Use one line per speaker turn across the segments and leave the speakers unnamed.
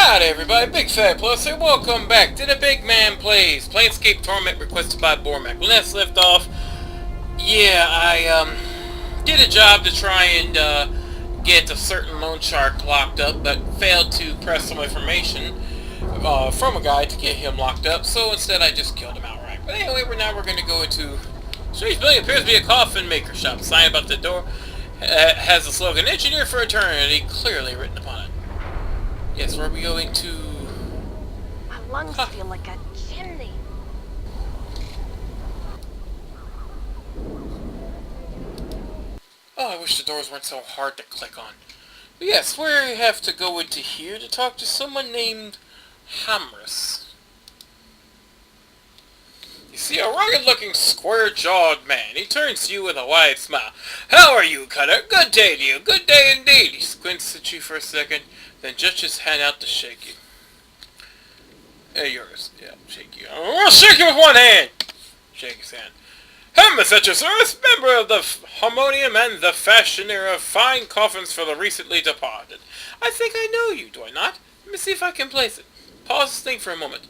Howdy everybody, Big Fat Plus here. Welcome back to the BygMan Plays Planescape Torment, requested by Bormac. When that's left off, yeah, I did a job to try and get a certain loan shark locked up, but failed to press some information from a guy to get him locked up, so instead I just killed him outright. But anyway, now we're going to go into Strange Building. Appears to be a coffin maker shop. Sign about the door has the slogan, "Engineer for Eternity," clearly written upon it. Yes, where are we going to?
My lungs feel like a chimney.
Oh, I wish the doors weren't so hard to click on. But yes, we have to go into here to talk to someone named Hamrus. You see a rugged-looking, square-jawed man. He turns to you with a wide smile. "How are you, Cutter? Good day to you. Good day indeed." He squints at you for a second, then juts his hand out to shake you. Hey, yours. Yeah, shake you. I'll shake you with one hand. Shake his hand. "Hamrus at your service, member of the Harmonium and the fashioner of fine coffins for the recently departed. I think I know you, do I not? Let me see if I can place it." Pause to think for a moment.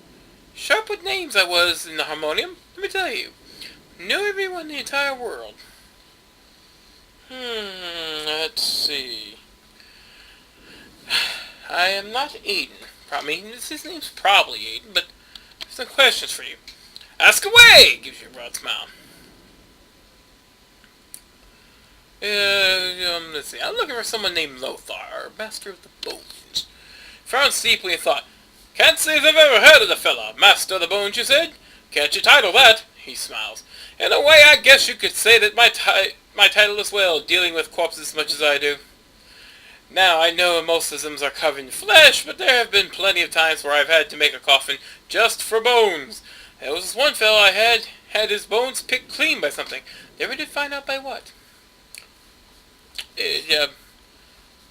"Sharp with names I was in the Harmonium, let me tell you. Knew everyone in the entire world. Let's see. I am not Aiden. His name's probably Aiden, but I have some questions for you." "Ask away!" Gives you a broad smile. Let's see. I'm looking for someone named Lothar, Master of the Bones. Frowns deeply and thought, "Can't say as I've ever heard of the fella. Master of the Bones, you said? Can't you title that?" He smiles. "In a way, I guess you could say that my title as well, dealing with corpses as much as I do. Now, I know most of them are covered in flesh, but there have been plenty of times where I've had to make a coffin just for bones. There was this one fellow I had his bones picked clean by something. Never did find out by what. I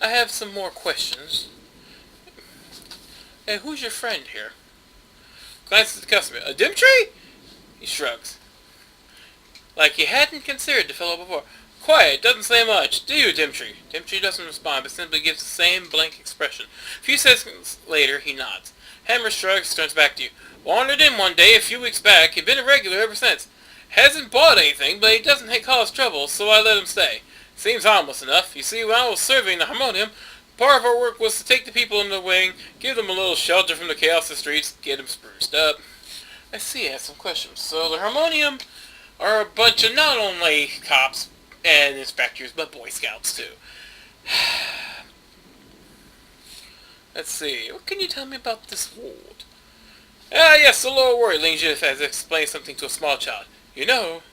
have some more questions. Who's your friend here?" Glances at the customer. "A Dimtree?" He shrugs. Like he hadn't considered the fellow before. "Quiet, doesn't say much. Do you, Dimtree?" Dimtree doesn't respond, but simply gives the same blank expression. A few seconds later, he nods. Hammer shrugs, turns back to you. "Wandered in one day a few weeks back. He's been a regular ever since. Hasn't bought anything, but he doesn't cause trouble, so I let him stay. Seems harmless enough. You see, when I was serving the Harmonium, part of our work was to take the people in the wing, give them a little shelter from the chaos of the streets, get them spruced up." I see, I have some questions. So the Harmonium are a bunch of not only cops and inspectors, but Boy Scouts too. Let's see, what can you tell me about this ward? Yes, the lower ward, Lingjith has explained something to a small child. "You know,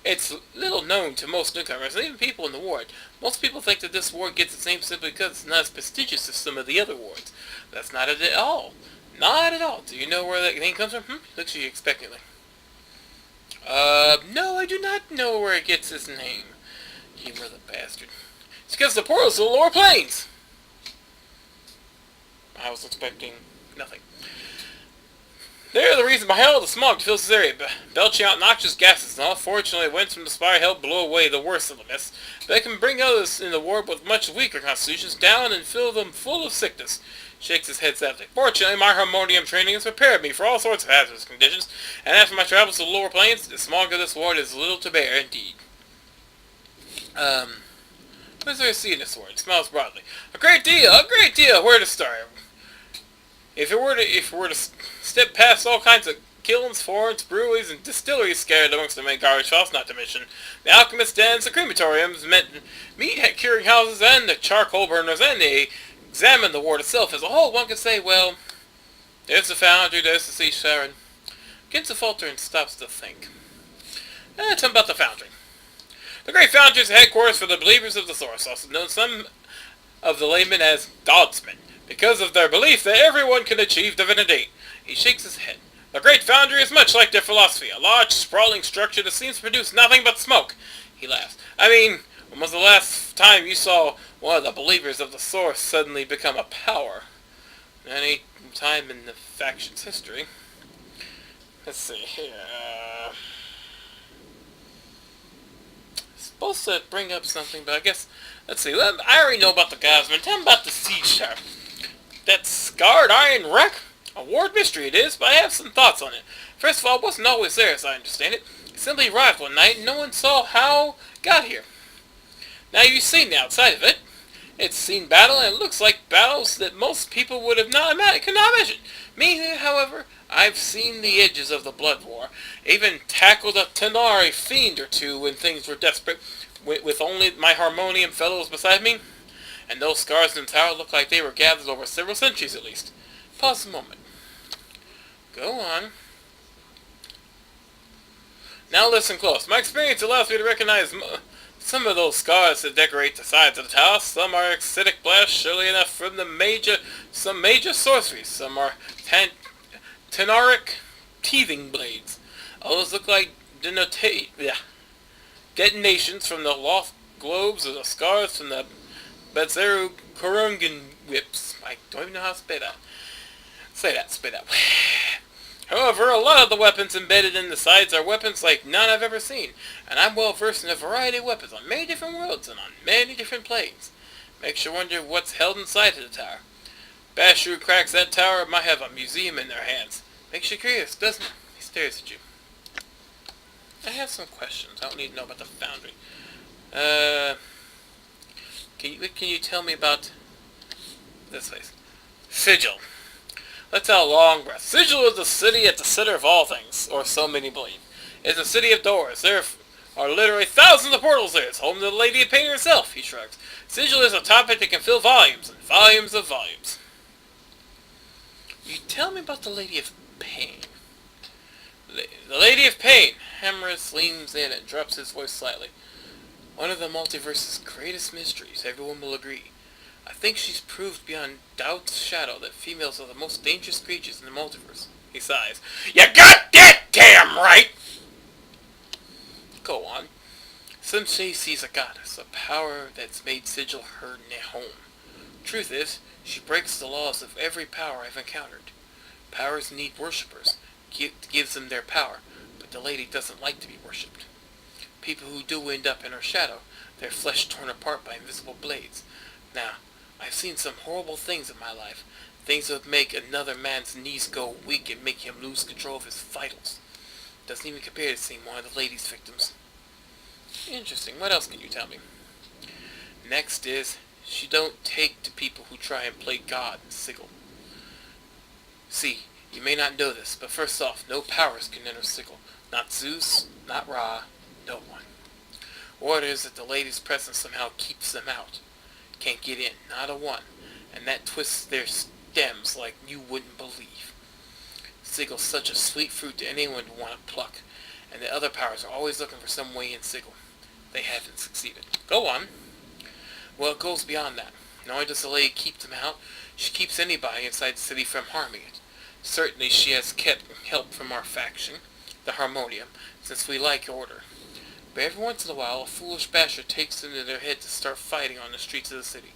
it's little known to most newcomers, and even people in the ward. Most people think that this ward gets its name simply because it's not as prestigious as some of the other wards. That's not it at all. Not at all. Do you know where that name comes from?" Looks at you expectantly. No, I do not know where it gets its name." You brother bastard. "It's because the portals to the lower planes." I was expecting nothing. "They're the reason behind all the smog that fills this area, belching out noxious gases and all. Fortunately, winds from the spire help blow away the worst of the mist. They can bring others in the ward with much weaker constitutions down and fill them full of sickness." Shakes his head sadly. "Fortunately, my Harmonium training has prepared me for all sorts of hazardous conditions, and after my travels to the lower planes, the smog of this ward is little to bear indeed." What is there to see in this ward? It smells broadly. A great deal. Where to start? If it were to step past all kinds of kilns, forts, breweries, and distilleries scattered amongst the main garbage piles, not to mention the alchemist dens, the crematoriums, meat curing houses, and the charcoal burners, and they examine the ward itself as a whole, one could say, well, there's the foundry, there's the sea siren. Begins to falter and stops to think. Tell me about the foundry. The great foundry is the headquarters for the believers of the source, also known some of the laymen as godsmen, because of their belief that everyone can achieve divinity. He shakes his head. The great foundry is much like their philosophy, a large, sprawling structure that seems to produce nothing but smoke. He laughs. I mean, when was the last time you saw one of the believers of the source suddenly become a power? Any time in the faction's history. Let's see here. Supposed to bring up something, but I guess, let's see. I already know about the Gosman. Tell me about the Siege Tower. That's scarred iron wreck? A ward mystery it is, but I have some thoughts on it. First of all, it wasn't always there as I understand it. It simply arrived one night and no one saw how it got here. Now you've seen the outside of it. It's seen battle, and it looks like battles that most people would have could not imagine. Me, however, I've seen the edges of the blood war. Even tackled a Tenari fiend or two when things were desperate, with only my harmonium fellows beside me. And those scars in the tower look like they were gathered over several centuries at least. Pause a moment. Go on. Now listen close. My experience allows me to recognize some of those scars that decorate the sides of the tower. Some are acidic blasts, surely enough, from some major sorceries. Some are tenoric teething blades. Others look like detonations from the lost globes, or the scars from the Betzeru Kurungan whips. I don't even know how to spell that. Say that. However, a lot of the weapons embedded in the sides are weapons like none I've ever seen, and I'm well versed in a variety of weapons on many different worlds and on many different planes. Makes you wonder what's held inside of the tower. Bashu cracks that tower might have a museum in their hands. Makes you curious, doesn't it? He stares at you. I have some questions. I don't need to know about the foundry. Can you tell me about this place? Sigil. Let's have a long breath. Sigil is the city at the center of all things, or so many believe. It's a city of doors. There are literally thousands of portals there. It's home to the Lady of Pain herself, he shrugs. Sigil is a topic that can fill volumes and volumes of volumes. You tell me about the Lady of Pain. The Lady of Pain. Hammerus leans in and drops his voice slightly. One of the multiverse's greatest mysteries, everyone will agree. I think she's proved beyond doubt's shadow that females are the most dangerous creatures in the multiverse. He sighs. You got that damn right! Go on. Some say she's a goddess, a power that's made Sigil her home. Truth is, she breaks the laws of every power I've encountered. Powers need worshippers, gives them their power, but the lady doesn't like to be worshipped. People who do end up in her shadow, their flesh torn apart by invisible blades. Now, I've seen some horrible things in my life. Things that would make another man's knees go weak and make him lose control of his vitals. Doesn't even compare to seeing one of the lady's victims. Interesting. What else can you tell me? Next is, she don't take to people who try and play God in Sigil. See, you may not know this, but first off, no powers can enter Sigil. Not Zeus, not Ra, no one. Word is that the lady's presence somehow keeps them out. Can't get in, not a one, and that twists their stems like you wouldn't believe. Sigil's such a sweet fruit to anyone to want to pluck, and the other powers are always looking for some way in Sigil. They haven't succeeded. Go on. Well, it goes beyond that. Not only does the lady keep them out, she keeps anybody inside the city from harming it. Certainly she has kept help from our faction, the Harmonium, since we like order. But every once in a while, a foolish bastard takes it into their head to start fighting on the streets of the city.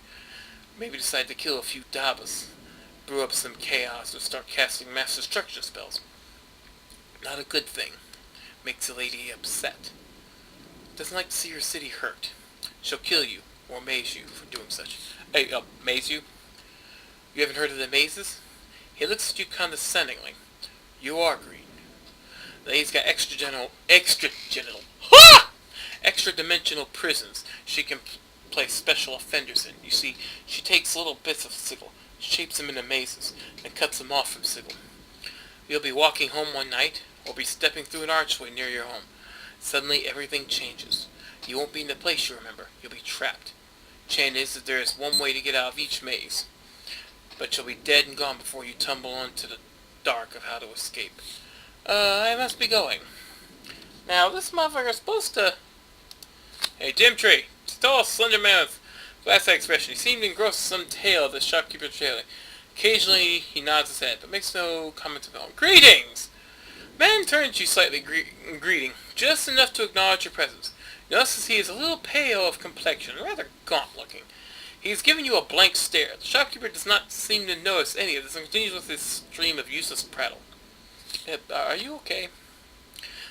Maybe decide to kill a few Dabas, brew up some chaos, or start casting mass destruction spells. Not a good thing. Makes the lady upset. Doesn't like to see her city hurt. She'll kill you, or maze you, for doing such. Hey, maze you? You haven't heard of the mazes? He looks at you condescendingly. You are green. The lady's got extra-dimensional prisons she can place special offenders in. You see, she takes little bits of Sigil, shapes them into mazes, and cuts them off from Sigil. You'll be walking home one night, or be stepping through an archway near your home. Suddenly everything changes. You won't be in the place you remember. You'll be trapped. Chance is that there is one way to get out of each maze, but you'll be dead and gone before you tumble onto the dark of how to escape. I must be going. Now, this motherfucker's supposed to... Hey, Jim Tree. It's a tall, slender man with glass-eye expression. He seemed engrossed in some tale the shopkeeper trailing. Occasionally, he nods his head, but makes no comment at all. Greetings! Man turns to you slightly, greeting, just enough to acknowledge your presence. Notices he is a little pale of complexion, rather gaunt-looking. He is giving you a blank stare. The shopkeeper does not seem to notice any of this and continues with his stream of useless prattle. Are you okay?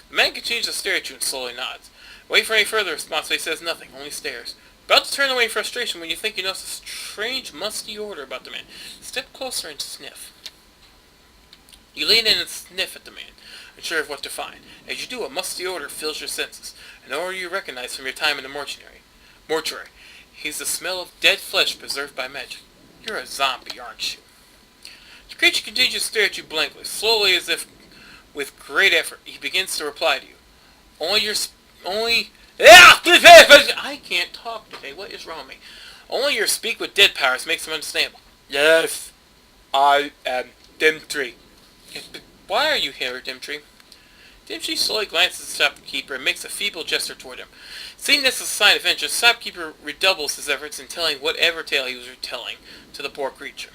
The man continues to stare at you and slowly nods. Wait for any further response, but he says nothing, only stares. About to turn away in frustration when you think you notice a strange, musty odor about the man. Step closer and sniff. You lean in and sniff at the man, unsure of what to find. As you do, a musty odor fills your senses, an odor you recognize from your time in the mortuary. He's the smell of dead flesh preserved by magic. You're a zombie, aren't you? The creature continues to stare at you blankly, slowly as if with great effort. He begins to reply to you. I can't talk today. What is wrong with me? Only your speak with dead powers makes him understandable. Yes, I am Dimtree. Why are you here, Dimtree? Dimtree slowly glances at the shopkeeper and makes a feeble gesture toward him. Seeing this as a sign of interest, the shopkeeper redoubles his efforts in telling whatever tale he was retelling to the poor creature.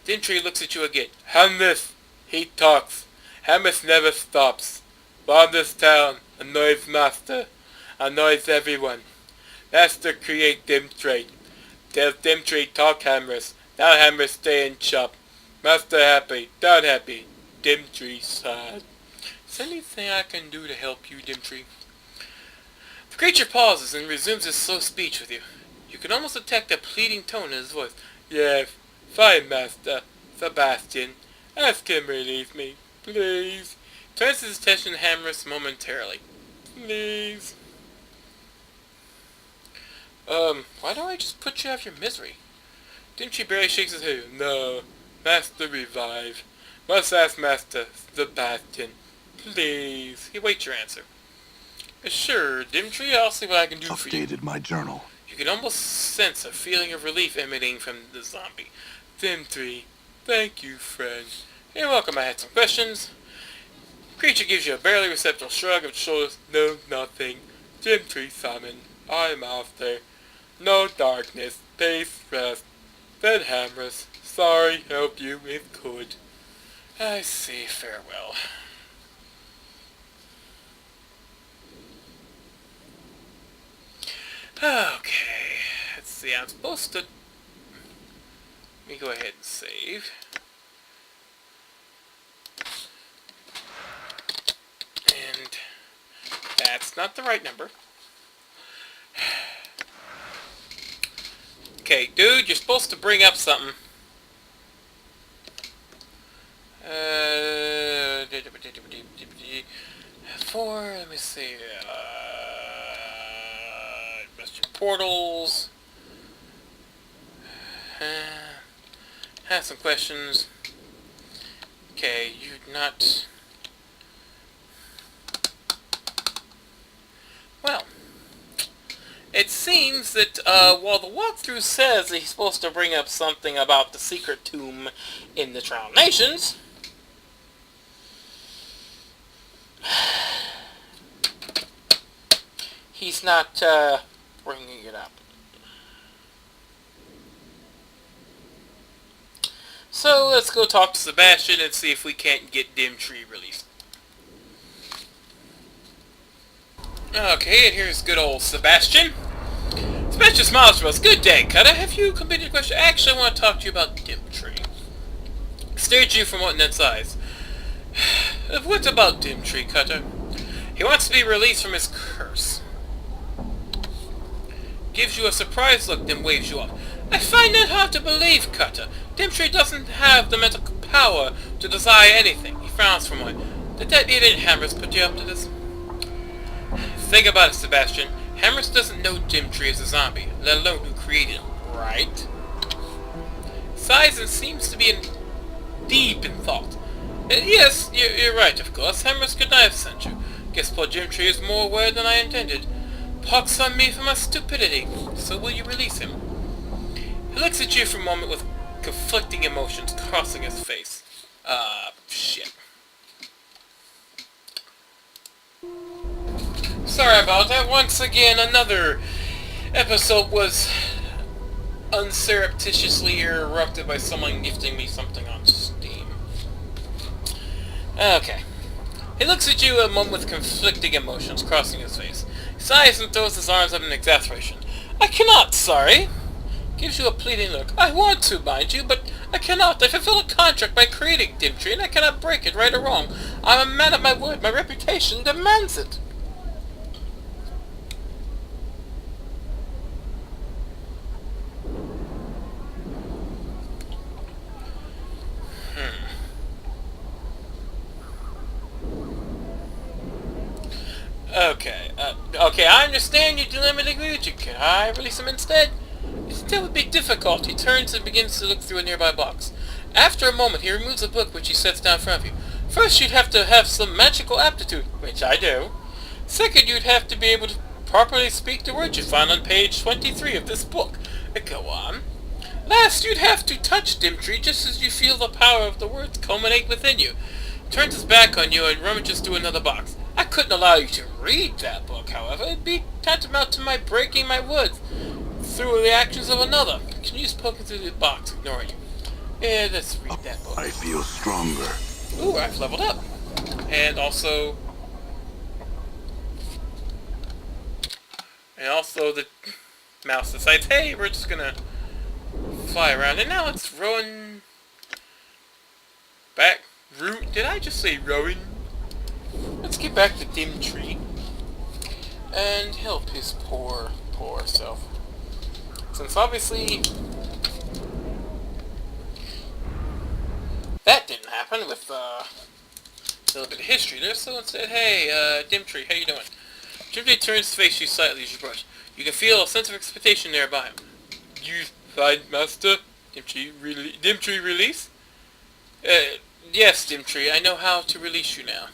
Dimtree looks at you again. Hamlet, he talks. Hamlet never stops. Round this town, annoys master, annoys everyone. Master create Dimtree. Tells Dimtree talk Hamlet. Now Hamlet stay in shop. Master happy, not happy. Dimtree sad. Is there anything I can do to help you, Dimtree? The creature pauses and resumes his slow speech with you. You can almost detect a pleading tone in his voice. Yes, fine, Master. Sebastian. Ask him release me, please. Turns his attention to Hammerus momentarily. Please. Why don't I just put you out of your misery? Dimtree barely shakes his head. No. Master revive. Must ask Master Sebastian. Please. He waits your answer. Sure, Dimtree, I'll see what I can do for you.
Updated my journal.
You can almost sense a feeling of relief emanating from the zombie. Dimtree, thank you, friend. You're welcome. I had some questions. The creature gives you a barely receptive shrug of the shoulders. No, nothing. Dimtree Simon. I'm out there. No darkness. Peace, rest. Then Hammerus. Sorry, help you if could. I see. Farewell. Okay. Let's see. I'm supposed to... Let me go ahead and save. And that's not the right number. Okay, dude, you're supposed to bring up something. Let me see. Mr. Portals. Have some questions. Okay, you're not... Well, it seems that while the walkthrough says that he's supposed to bring up something about the secret tomb in the Trial Nations, he's not bringing it up. So let's go talk to Sebastian and see if we can't get Dimtree released. Okay, and here's good old Sebastian. Sebastian smiles to us. Good day, Cutter. Have you completed the question? Actually, I want to talk to you about Dimtree. Stare at you from one end size. What about Dimtree, Cutter? He wants to be released from his curse. Gives you a surprised look, then waves you off. I find that hard to believe, Cutter. Dimtree doesn't have the mental power to desire anything. He frowns for a moment. Did that idiot Hammerus put you up to this? Think about it, Sebastian. Hammerus doesn't know Dimtree is a zombie, let alone who created him, right? Sighs and seems to be deep in thought. Yes, you're right, of course. Hammerus could not have sent you. Guess poor Dimtree is more aware than I intended. Pox on me for my stupidity. So will you release him? He looks at you for a moment with conflicting emotions crossing his face. Shit. Sorry about that. Once again, another episode was unsurreptitiously interrupted by someone gifting me something on Steam. Okay. He looks at you a moment with conflicting emotions crossing his face. He sighs and throws his arms up in exasperation. I cannot, sorry. Gives you a pleading look. I want to, mind you, but I cannot. I fulfill a contract by creating Dimtree, and I cannot break it, right or wrong. I'm a man of my word. My reputation demands it. Okay, I understand your dilemma, Luigi. Can I release him instead? Still with big difficulty, he turns and begins to look through a nearby box. After a moment, he removes a book which he sets down in front of you. First, you'd have to have some magical aptitude, which I do. Second, you'd have to be able to properly speak the words you find on page 23 of this book. Go on. Last, you'd have to touch Dimtree just as you feel the power of the words culminate within you. He turns his back on you and rummages through another box. I couldn't allow you to read that book, however. It'd be tantamount to my breaking my words through the actions of another. Can you just poke through the box, ignoring you? Yeah, let's read that book.
I feel stronger.
Ooh, I've leveled up. And also the mouse decides, hey, we're just gonna fly around. And now it's Rowan back. Did I just say Rowan? Let's get back to Dimtree and help his poor self. Since obviously that didn't happen with a little bit of history there, so instead, hey, Dimtree, how you doing? Dimtree turns to face you slightly as you brush. You can feel a sense of expectation there by him. You find master? Dimtree release? Yes, Dimtree, I know how to release you now.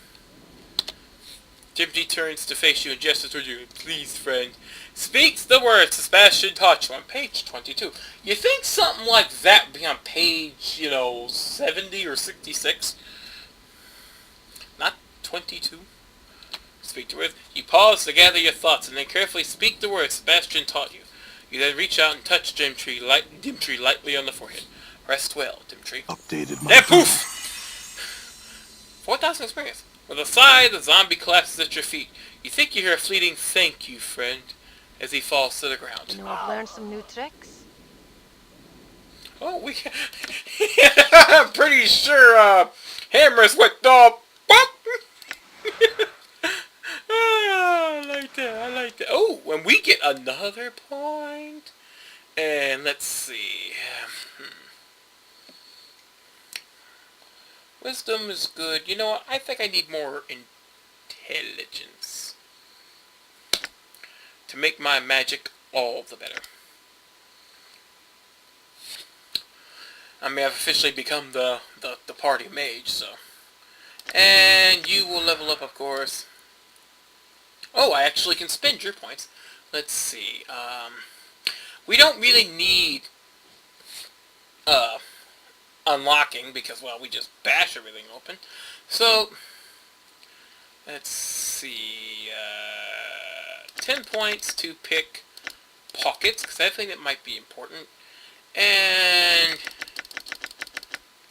Dimtree turns to face you and gestures toward you. Please, friend. Speaks the words Sebastian taught you on page 22. You think something like that would be on page, 70 or 66? Not 22. Speak the words. You pause to gather your thoughts and then carefully speak the words Sebastian taught you. You then reach out and touch Dimtree lightly on the forehead. Rest well, Dimtree.
Updated my...
Then poof! 4,000 experience. With a sigh, the zombie collapses at your feet. You think you hear a fleeting thank you, friend, as he falls to the ground.
You know, I've learned some new tricks.
Oh, I'm pretty sure, hammers with the... I like that. Oh, when we get another point. And let's see. Wisdom is good. You know what? I think I need more intelligence to make my magic all the better. I may have officially become the party mage, so. And you will level up, of course. Oh, I actually can spend your points. Let's see. We don't really need unlocking because, well, we just bash everything open. So, let's see. 10 points to pick pockets, because I think that might be important. And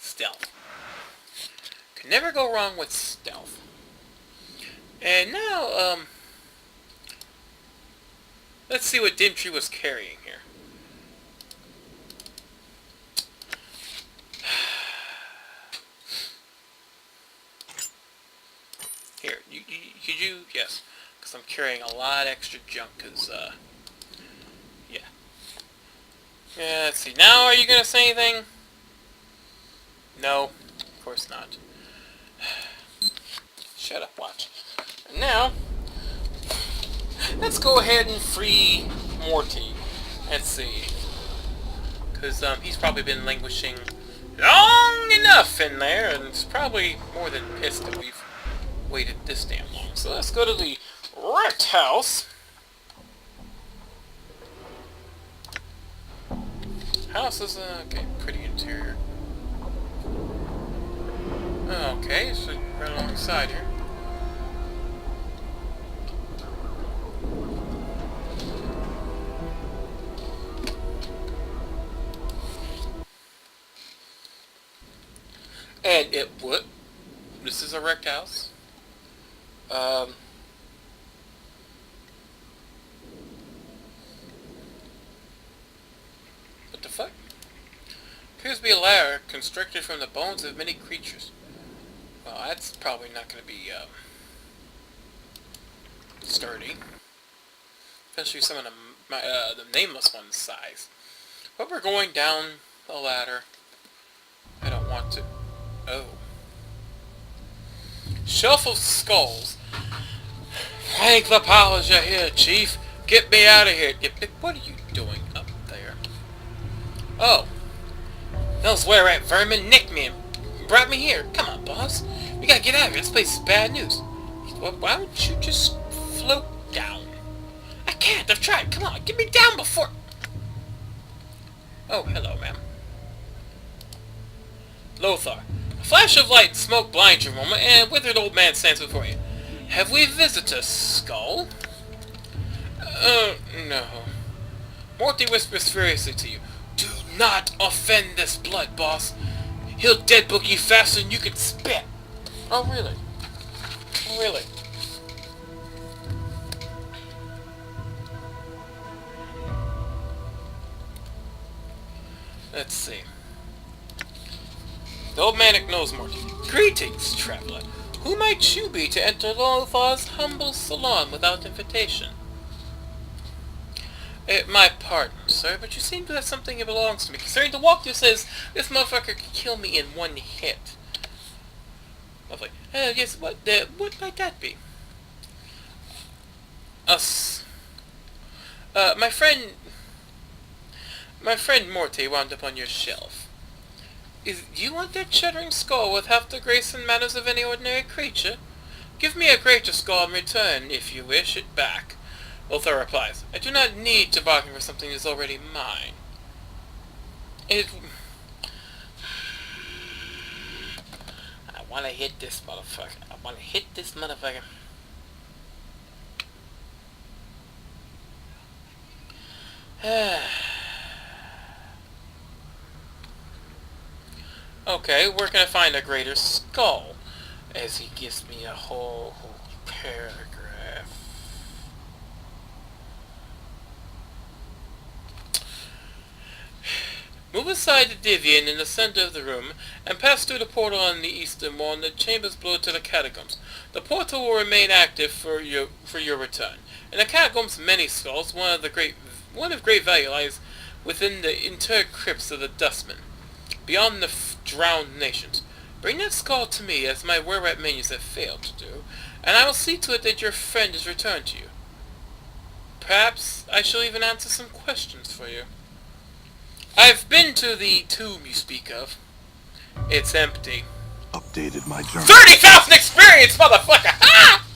stealth. Can never go wrong with stealth. And now, let's see what Dimtree was carrying here. Here, could you? Yes, because I'm carrying a lot extra junk. Cause yeah. Yeah. Let's see. Now, are you gonna say anything? No, of course not. Shut up. Watch. And now, let's go ahead and free Morte. Let's see. Because he's probably been languishing long enough in there, and it's probably more than pissed that we've waited this damn long. So let's go to the wrecked house. House is, okay, pretty interior. Okay, so right alongside here. And it would. This is a wrecked house. What the fuck? Appears to be a ladder constructed from the bones of many creatures. Well, that's probably not going to be sturdy. Especially some of the nameless ones' size. But we're going down the ladder. I don't want to. Oh. Shelf of skulls. Frank the Polisher here, Chief. Get me out of here. What are you doing up there? Oh. Those were-rat vermin nicked me and brought me here. Come on, boss. We gotta get out of here. This place is bad news. Why don't you just float down? I can't. I've tried. Come on. Get me down before... Oh, hello, ma'am. Lothar. A flash of light and smoke blinds you a moment, and a withered old man stands before you. Have we visitors, Skull? No. Morte whispers furiously to you. Do not offend this blood, boss. He'll deadbook you faster than you can spit. Oh, really? Oh, really? Let's see. The old man ignores Morte. Greetings, traveler. Who might you be to enter Lothar's humble salon without invitation? My pardon, sir, but you seem to have something that belongs to me. Considering the walkthrough says this motherfucker could kill me in one hit. Lovely. Yes, what might that be? Us. My friend Morte wound up on your shelf. Do you want that shuddering skull with half the grace and manners of any ordinary creature? Give me a greater skull in return, if you wish it back. Lothar replies, I do not need to bargain for something that is already mine. I want to hit this motherfucker. Okay, where can I find a greater skull? As he gives me a whole paragraph. Move aside the Divian in the center of the room, and pass through the portal on the eastern wall, and the chambers below to the catacombs. The portal will remain active for your return. In the catacombs, many skulls. One of great value lies within the interred crypts of the Dustmen, beyond the drowned nations. Bring that skull to me, as my were-rat minions have failed to do, and I will see to it that your friend is returned to you. Perhaps I shall even answer some questions for you. I've been to the tomb you speak of. It's empty.
Updated my journal.
30,000 experience, motherfucker! Ha!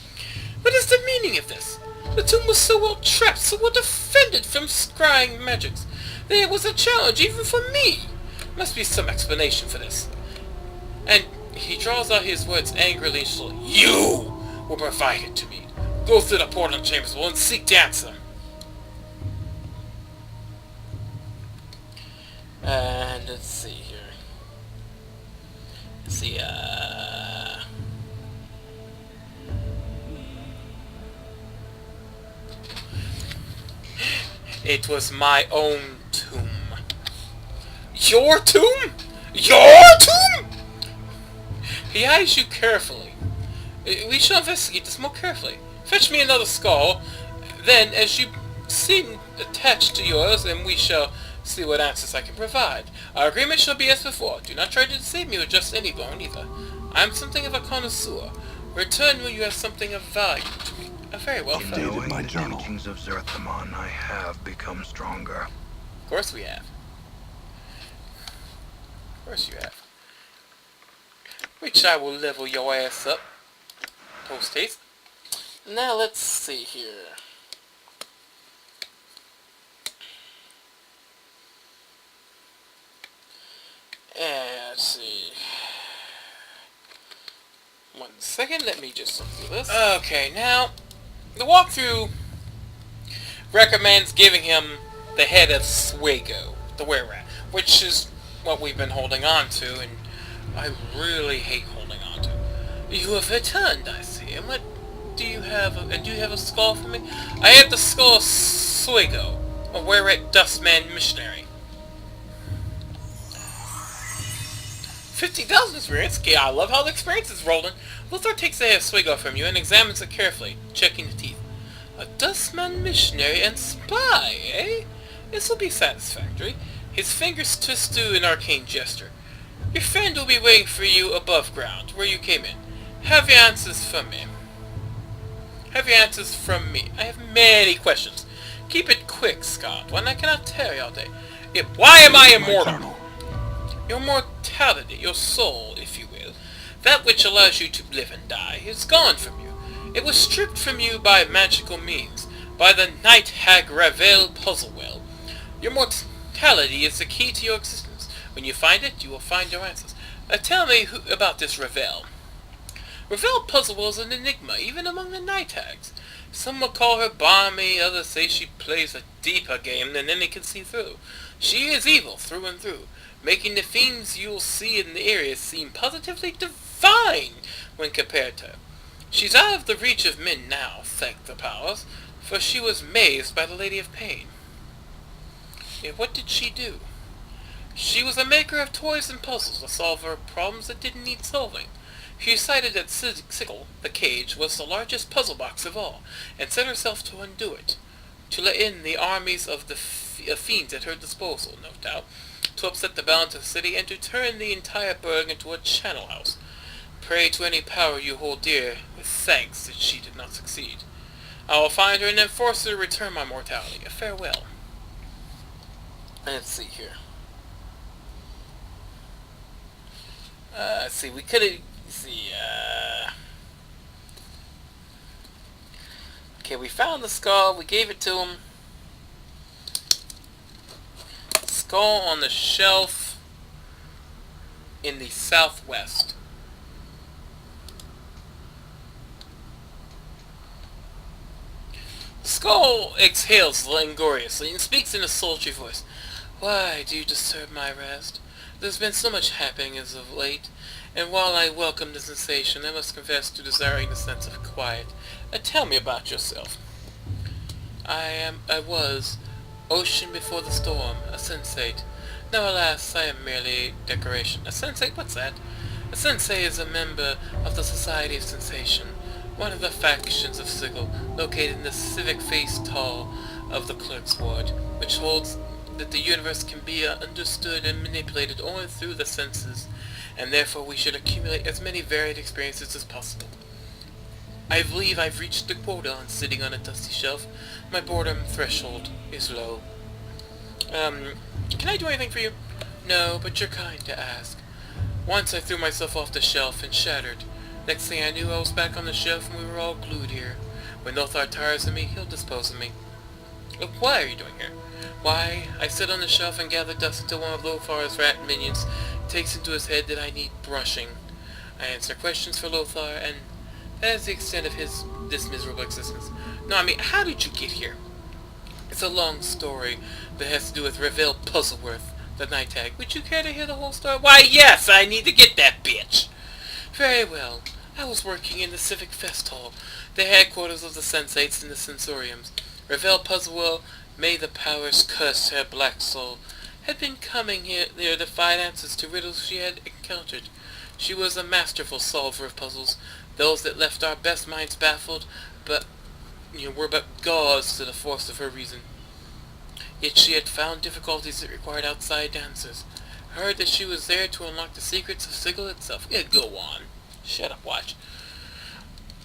What is the meaning of this? The tomb was so well trapped, so well defended from scrying magics, that it was a challenge even for me. Must be some explanation for this. And he draws out his words angrily and slowly. You will provide it to me. Go through the portal chambers and seek the answer. And let's see here. Let's see, It was my own tomb. Your tomb? Your tomb? He eyes you carefully. We shall investigate this more carefully. Fetch me another skull, then, as you seem attached to yours, and we shall see what answers I can provide. Our agreement shall be as before. Do not try to deceive me with just any bone, either. I am something of a connoisseur. Return when you have something of value to me. Very well, fellow.
Updated my journal.
The teachings of Zerthamon, I have become stronger.
Of course we have. Of course you have. Which I will level your ass up. Post haste. Now let's see here. And let's see. 1 second, let me just look through this. Okay, now, the walkthrough recommends giving him the head of Swago, the were-rat, which is what we've been holding on to, and I really hate holding on to. You have returned, I see, and what do you have, and do you have a skull for me? I have the skull of Swago, a were-rat dustman missionary. 50,000 experience? Okay, I love how the experience is rolling. Lothar takes the head of Swago from you and examines it carefully, checking the teeth. A dustman missionary and spy, eh? This will be satisfactory. His fingers twist to an arcane gesture. Your friend will be waiting for you above ground, where you came in. Have your answers from me. Have your answers from me. I have many questions. Keep it quick, Scott. One I cannot tarry all day. Why am I immortal? Your mortality, your soul, if you will, that which allows you to live and die, is gone from you. It was stripped from you by magical means, by the night hag Ravel puzzle well. Your mortality is the key to your existence. When you find it, you will find your answers. Tell me about this Ravel. Ravel Puzzlewell is an enigma, even among the night hags. Some will call her balmy, others say she plays a deeper game than any can see through. She is evil through and through, making the fiends you'll see in the area seem positively divine when compared to her. She's out of the reach of men now, thank the powers, for she was mazed by the Lady of Pain. Yet what did she do? She was a maker of toys and puzzles, a solver of problems that didn't need solving. She decided that Sigil, the cage, was the largest puzzle box of all, and set herself to undo it, to let in the armies of the fiends at her disposal, no doubt, to upset the balance of the city, and to turn the entire burg into a channel house. Pray to any power you hold dear, with thanks that she did not succeed. I will find her and then force her to return my mortality. A farewell. Let's see here. Let's see, we could have... Okay, we found the skull, we gave it to him. Skull on the shelf in the southwest. The skull exhales languorously and speaks in a sultry voice. Why do you disturb my rest? There's been so much happening as of late, and while I welcome the sensation, I must confess to desiring the sense of quiet. Tell me about yourself. I was, ocean before the storm, a sensate. Now alas, I am merely decoration. A sensate? What's that? A sensate is a member of the Society of Sensation, one of the factions of Sigil, located in the civic feast hall of the Clerk's Ward, which holds that the universe can be understood and manipulated only through the senses, and therefore we should accumulate as many varied experiences as possible. I believe I've reached the quota on sitting on a dusty shelf. My boredom threshold is low. Can I do anything for you? No, but you're kind to ask. Once I threw myself off the shelf and shattered. Next thing I knew, I was back on the shelf and we were all glued here. When Lothar tires of me, he'll dispose of me. Look, what are you doing here? Why, I sit on the shelf and gather dust until one of Lothar's rat minions takes into his head that I need brushing. I answer questions for Lothar, and that is the extent of this miserable existence. No, I mean, how did you get here? It's a long story that has to do with Ravel Puzzleworth, the night hag. Would you care to hear the whole story? Why, yes, I need to get that bitch. Very well. I was working in the Civic Fest Hall, the headquarters of the Sensates and the Sensoriums. Ravel Puzzlewell, may the powers curse her black soul, had been coming here to find answers to riddles she had encountered. She was a masterful solver of puzzles, those that left our best minds baffled, but were but gauze to the force of her reason. Yet she had found difficulties that required outside answers. I heard that she was there to unlock the secrets of Sigil itself. Yeah, go on. Shut up, watch.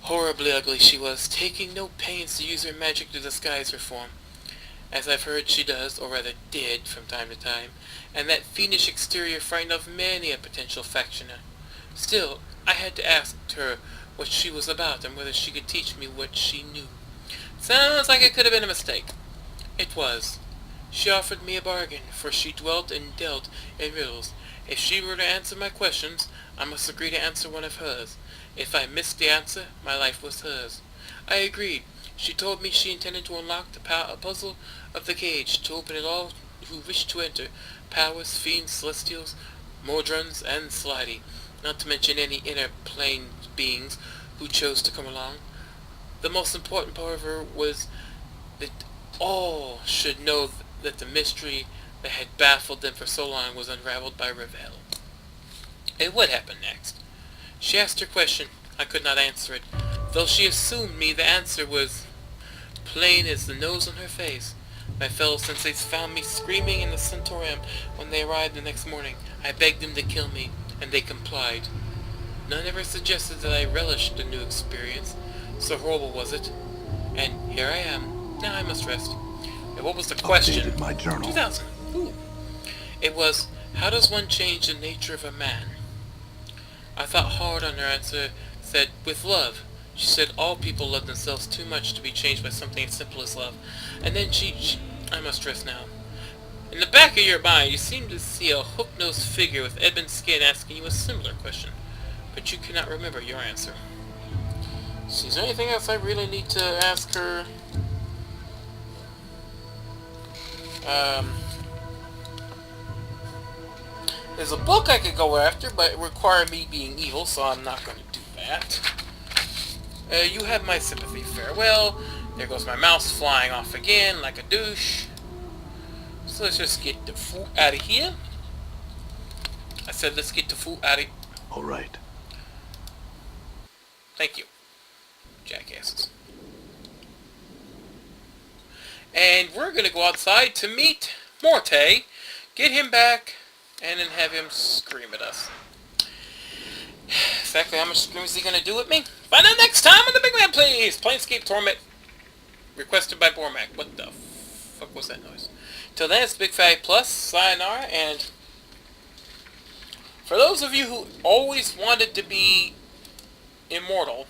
Horribly ugly she was, taking no pains to use her magic to disguise her form, as I've heard she does, or rather did, from time to time, and that fiendish exterior frightened off many a potential factioner. Still, I had to ask her what she was about, and whether she could teach me what she knew. Sounds like it could have been a mistake. It was. She offered me a bargain, for she dwelt and dealt in riddles. If she were to answer my questions, I must agree to answer one of hers. If I missed the answer, my life was hers. I agreed. She told me she intended to unlock the puzzle of the cage, to open it all who wished to enter, powers, fiends, celestials, modrons, and slidey, not to mention any inner plane beings who chose to come along. The most important part of her was that all should know that the mystery that had baffled them for so long was unraveled by Ravel. And what happened next? She asked her question. I could not answer it, though she assumed me the answer was plain as the nose on her face. My fellow sensates found me screaming in the Centaurium when they arrived the next morning. I begged them to kill me, and they complied. None ever suggested that I relished the new experience. So horrible was it? And here I am. Now I must rest. And what was the question?
Updated my journal.
2000. Ooh. It was, how does one change the nature of a man? I thought hard on her answer, said, with love. She said all people love themselves too much to be changed by something as simple as love. And then I must rest now. In the back of your mind, you seem to see a hook-nosed figure with ebon skin asking you a similar question, but you cannot remember your answer. So is there anything else I really need to ask her? There's a book I could go after, but it requires me being evil, so I'm not going to do that. You have my sympathy. Farewell. There goes my mouse flying off again like a douche. So let's just get the fool out of here. I said let's get the fool out of here.
All right.
Thank you, jackasses. And we're going to go outside to meet Morte, get him back, and then have him scream at us. Exactly how much scream is he going to do at me? Find out next time on the BygMan Plays! Planescape Torment, requested by Bormac. What the fuck was that noise? Till then, it's Big Fatty Plus, sayonara, and for those of you who always wanted to be immortal,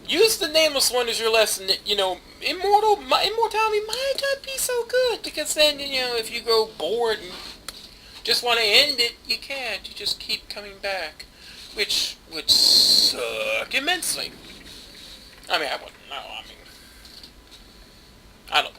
use the Nameless One as your lesson. You know, immortality might not be so good, because then, you know, if you grow bored and just want to end it, you can't. You just keep coming back, which would suck immensely. I mean, I wouldn't know. I don't